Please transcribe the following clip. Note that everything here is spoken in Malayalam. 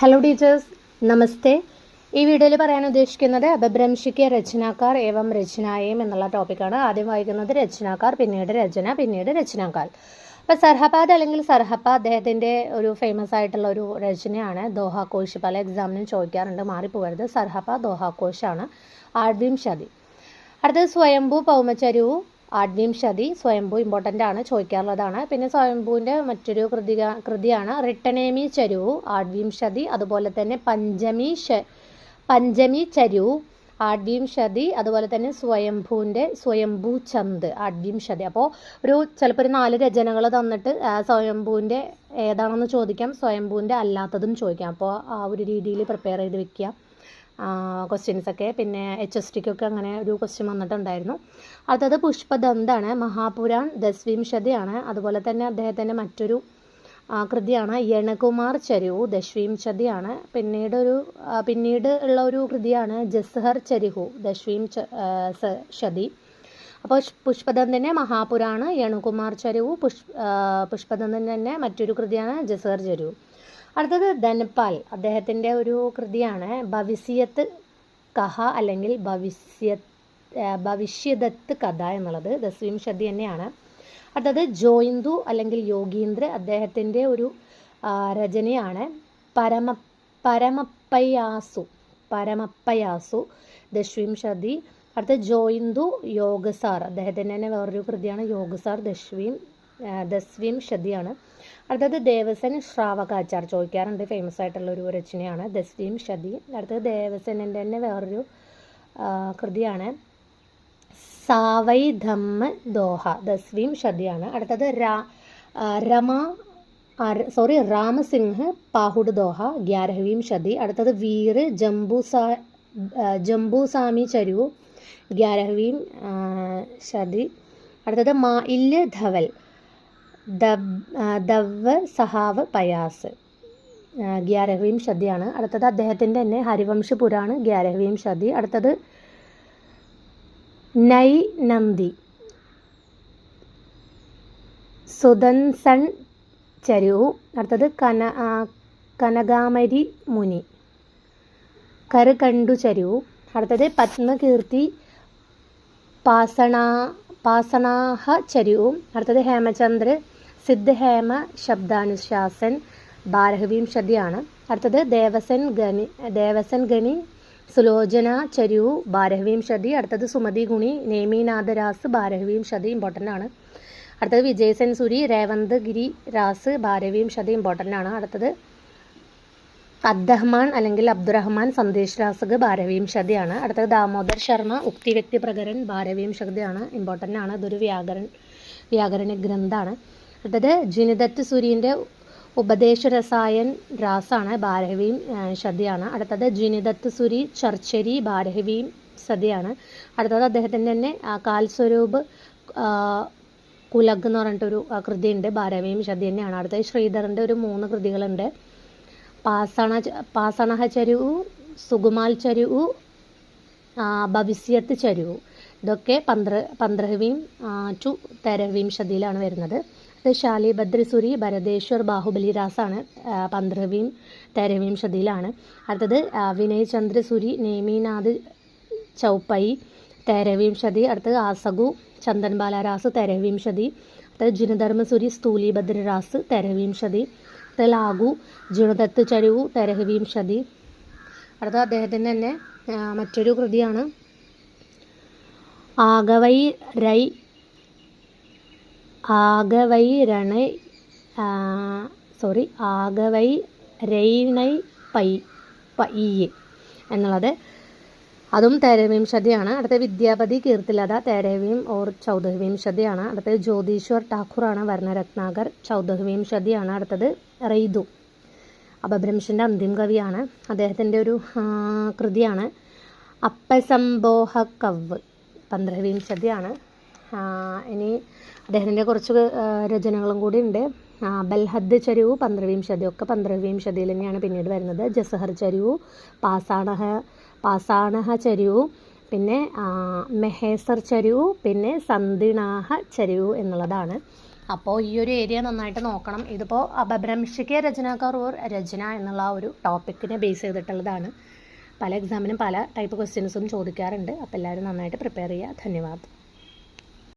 ഹലോ ടീച്ചേഴ്സ്, നമസ്തേ. ഈ വീഡിയോയിൽ പറയാൻ ഉദ്ദേശിക്കുന്നത് അപഭ്രംശിക്ക് രചനാക്കാർ ഏവം രചനായേം എന്നുള്ള ടോപ്പിക്കാണ്. ആദ്യം വായിക്കുന്നത് രചനാക്കാർ, പിന്നീട് രചന, പിന്നീട് രചനാക്കാർ. അപ്പോൾ സർഹപാദ് അല്ലെങ്കിൽ സർഹപ്പ അദ്ദേഹത്തിൻ്റെ ഒരു ഫേമസ് ആയിട്ടുള്ള ഒരു രചനയാണ് ദോഹാകോഷ്. പല എക്സാമിനും ചോദിക്കാറുണ്ട്, മാറിപ്പോകരുത്. സർഹപ്പ ദോഹാകോഷാണ്. ആഡ്വീം ഷതി. അടുത്തത് സ്വയംഭൂ പൗമചരിവു ആഡ്വീംശതി. സ്വയംഭൂ ഇമ്പോർട്ടൻ്റ് ആണ്, ചോദിക്കാറുള്ളതാണ്. പിന്നെ സ്വയംഭൂവിൻ്റെ മറ്റൊരു കൃതിയാണ് റിട്ടനേമി ചരുവു ആഡ്വീംശതി. അതുപോലെ തന്നെ പഞ്ചമി ചരുവു ആഡ്വീംശതി. അതുപോലെ തന്നെ സ്വയംഭൂ ചന്ത് ആഡ്വീംശതി. അപ്പോൾ ചിലപ്പോൾ ഒരു 4 രചനകൾ തന്നിട്ട് സ്വയംഭൂവിൻ്റെ ഏതാണെന്ന് ചോദിക്കാം, സ്വയംഭൂവിൻ്റെ അല്ലാത്തതും ചോദിക്കാം. അപ്പോൾ ആ ഒരു രീതിയിൽ പ്രിപ്പയർ ചെയ്ത് വെക്കുക ക്വസ്റ്റ്യൻസൊക്കെ. പിന്നെ HSTക്കൊക്കെ അങ്ങനെ ഒരു ക്വസ്റ്റ്യൻ വന്നിട്ടുണ്ടായിരുന്നു. അടുത്തത് പുഷ്പദന്താണ്. മഹാപുരാൺ ദശവിംശതിയാണ്. അതുപോലെ തന്നെ അദ്ദേഹത്തിൻ്റെ മറ്റൊരു കൃതിയാണ് യണകുമാർ ചരുവു ദശവിംശതിയാണ്. പിന്നീട് ഉള്ള ഒരു കൃതിയാണ് ജസ്ഹർ ചരിഹു ദശവിംശതി. അപ്പോൾ പുഷ്പദന്തിൻ്റെ മഹാപുരാണ്, യണുകുമാർ ചരുവു പുഷ്പദന്തൻ തന്നെ മറ്റൊരു കൃതിയാണ് ജസ്ഹർ ചരുവു. അടുത്തത് ധൻപാൽ, അദ്ദേഹത്തിൻ്റെ ഒരു കൃതിയാണ് ഭവിഷ്യത്ത് കഹ അല്ലെങ്കിൽ ഭവിഷ്യദത്ത് കഥ എന്നുള്ളത്. ദശവിംശതി തന്നെയാണ്. അടുത്തത് ജോയിന്ദു അല്ലെങ്കിൽ യോഗീന്ദ്ര, അദ്ദേഹത്തിൻ്റെ ഒരു രചനയാണ് പരമപ്പയാസു ദശവിംശതി. അടുത്തത് ജോയിന്ദു യോഗസാർ, അദ്ദേഹത്തിൻ്റെ തന്നെ വേറൊരു കൃതിയാണ് യോഗസാർ ദശവിംശതിയാണ്. അടുത്തത് ദേവസൻ ശ്രാവകാചാർ, ചോദിക്കാറുണ്ട്, ഫേമസ് ആയിട്ടുള്ള ഒരു രചനയാണ് ദശവിംശതി. അടുത്തത് ദേവസനൻ്റെ തന്നെ വേറൊരു കൃതിയാണ് സാവൈ ധമ്മ ദോഹ ദശവിംശതിയാണ്. അടുത്തത് രാമസിംഹ് പാഹുഡ് ദോഹ 11വീംശതി. അടുത്തത് വീർ ജംബൂസാമി ചരുവു 11വീംശതി. അടുത്തത് മാഇല്ല് ധവൽ ദവ്വ സഹാവ് പയാസ് 11വീംശതിയാണ്. അടുത്തത് അദ്ദേഹത്തിൻ്റെ തന്നെ ഹരിവംശ പുരാണ് 11വീംശതി. അടുത്തത് നൈ നന്ദി സുദൻസൺ ചരുവു. അടുത്തത് കനകാമരി മുനി കരുകണ്ടു ചരുവു. അടുത്തത് പത്മകീർത്തി പാസണാഹ ചരുവു. അടുത്തത് ഹേമചന്ദ്ര സിദ്ധഹേമ ശബ്ദാനുശാസൻ 12വീംശതിയാണ്. അടുത്തത് ദേവസൻ ഗണി സുലോചന ചരുവു 12വീംശതി. അടുത്തത് സുമതി ഗുണി നേമിനാഥരാസ് 12വീംശതി, ഇമ്പോർട്ടൻ്റ് ആണ്. അടുത്തത് വിജയസൻ സുരി രേവന്ത് ഗിരി രാസ് 12വീംശതി, ഇമ്പോർട്ടൻ്റ് ആണ്. അടുത്തത് അബ്ദുറഹ്മാൻ അല്ലെങ്കിൽ അബ്ദുറഹ്മാൻ സന്ദേശ് രാസക് 12വീംശതിയാണ്. അടുത്തത് ദാമോദർ ശർമ്മ ഉക്തി വ്യക്തി പ്രകരൺ 12വീംശതിയാണ്, ഇമ്പോർട്ടൻ്റ് ആണ്. ഇതൊരു വ്യാകരണ ഗ്രന്ഥമാണ്. അടുത്തത് ജിനിദത്ത് സുരീൻ്റെ ഉപദേശരസായൻ രാസാണ് 12വീംശതിയാണ്. അടുത്തത് ജിനിദത്ത് സുരി ചർച്ചരി 12വീംശതിയാണ്. അടുത്തത് അദ്ദേഹത്തിൻ്റെ തന്നെ കാൽസ്വരൂപ് കുലഗ് എന്ന് പറഞ്ഞിട്ടൊരു കൃതിയുണ്ട്, 12വീംശതി തന്നെയാണ്. അടുത്തത് ശ്രീധറിൻ്റെ ഒരു 3 കൃതികളുണ്ട്. പാസണഹ ചരുവു, സുകുമാൽ ചരുവു, ഭവിഷ്യത്ത് ചരുവു. ഇതൊക്കെ 12വീം ടു 13വീംശതിയിലാണ് വരുന്നത്. ഇത് ശാലിഭദ്രസുരി ഭരതേശ്വർ ബാഹുബലി രാസാണ് 12വീം 13വീംശതിയിലാണ്. അടുത്തത് വിനയ് ചന്ദ്രസുരി നേമിനാഥ് ചൗപ്പൈ 13വീംശതി. അടുത്തത് ആസഗു ചന്ദൻ ബാലരാസ് 13വീംശതി. അടുത്തത് ജിനധർമ്മസുരി സ്ഥൂലിഭദ്ര രാസ് 13വീംശതി. അടുത്തത് ലാഗു ജിണദത്ത് ചരുവു 13വീംശതി. അടുത്തത് അദ്ദേഹത്തിൻ്റെ തന്നെ മറ്റൊരു കൃതിയാണ് ആഗവൈ രൈണൈ പയ്യ് എന്നുള്ളത്, അതും 13വീംശതിയാണ്. അടുത്ത വിദ്യാപതി കീർത്തിലത 13വീം ഓർ 14വീംശതിയാണ്. അടുത്തത് ജ്യോതീശ്വർ ഠാക്കൂറാണ് വർണ്ണരത്നാകർ 14വീംശതിയാണ്. അടുത്തത് റെയ്തു അപഭ്രംശൻ്റെ അന്തിം കവിയാണ്. അദ്ദേഹത്തിൻ്റെ ഒരു കൃതിയാണ് അപ്പസംബോഹ കവ് 15വീംശതിയാണ്. ഇനി അദ്ദേഹത്തിൻ്റെ കുറച്ച് രചനകളും കൂടി ഉണ്ട്. ബൽഹദ് ചരുവു 15വീംശതി, ഒക്കെ 15വീംശതിയിൽ തന്നെയാണ് പിന്നീട് വരുന്നത്. ജസഹർ ചരുവു, പാസാണഹ ചരുവു, പിന്നെ മെഹേസർ ചരുവു, പിന്നെ സന്ദിണാഹ ചരുവു എന്നുള്ളതാണ് അപ്പോൾ ഈ ഒരു ഏരിയ നന്നായിട്ട് നോക്കണം. ഇതിപ്പോൾ അപഭ്രംശിക രചനാകാർ ഓർ രചന എന്നുള്ള ഒരു ടോപ്പിക്കിനെ ബേസ് ചെയ്തിട്ടുള്ളതാണ്. പല എക്സാമിനും പല ടൈപ്പ് ക്വസ്റ്റ്യൻസും ചോദിക്കാറുണ്ട്. അപ്പോൾ എല്ലാവരും നന്നായിട്ട് പ്രിപ്പയർ ചെയ്യുക. ധന്യവാദം.